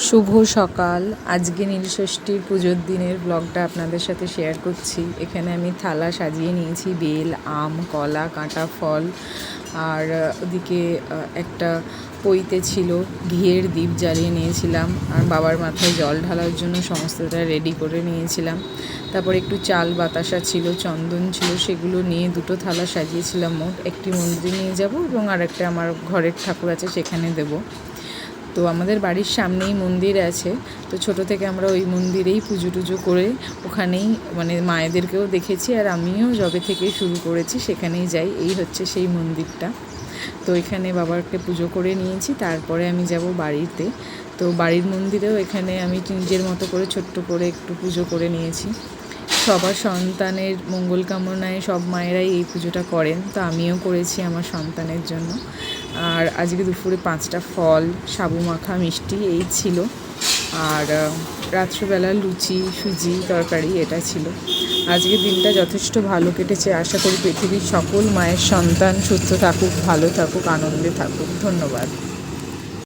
শুভ সকাল। আজকে নীলষষ্ঠীর পুজোর দিনের ব্লগটা আপনাদের সাথে শেয়ার করছি। এখানে আমি থালা সাজিয়ে নিয়েছি বেল, আম, কলা, কাঁটা ফল, আর ওদিকে একটা পইতে ছিল ঘিয়ের দীপ জ্বালিয়ে নিয়েছিলাম, আর বাবার মাথায় জল ঢালার জন্য সমস্তটা রেডি করে নিয়েছিলাম। তারপর একটু চাল বাতাসা ছিল, চন্দন ছিল, সেগুলো নিয়ে দুটো থালা সাজিয়েছিলাম। মোট একটি মন্দিরে নিয়ে যাব এবং আরেকটা আমার ঘরের ঠাকুর আছে সেখানে দেব। তো আমাদের বাড়ির সামনেই মন্দির আছে, তো ছোটো থেকে আমরা ওই মন্দিরেই পুজো টুজো করে ওখানেই মানে মায়েদেরকেও দেখেছি, আর আমিও যবে থেকে শুরু করেছি সেখানেই যাই। এই হচ্ছে সেই মন্দিরটা। তো এখানে বাবাকে পুজো করে নিয়েছি, তারপরে আমি যাব বাড়িতে। তো বাড়ির মন্দিরেও এখানে আমি নিজের মতো করে ছোট্ট করে একটু পুজো করে নিয়েছি। সবার সন্তানের মঙ্গল কামনায় সব মায়েরাই এই পুজোটা করেন, তো আমিও করেছি আমার সন্তানের জন্য। আর আজকে দুপুরে 5টা ফল, সাবু মাখা, মিষ্টি এই ছিল, আর রাত্রিবেলা লুচি, সুজি তরকারি এটা ছিল। আজকের দিনটা যথেষ্ট ভালো কেটেছে। আশা করি পৃথিবীর সকল মায়ের সন্তান সুস্থ থাকুক, ভালো থাকুক, আনন্দে থাকুক। ধন্যবাদ।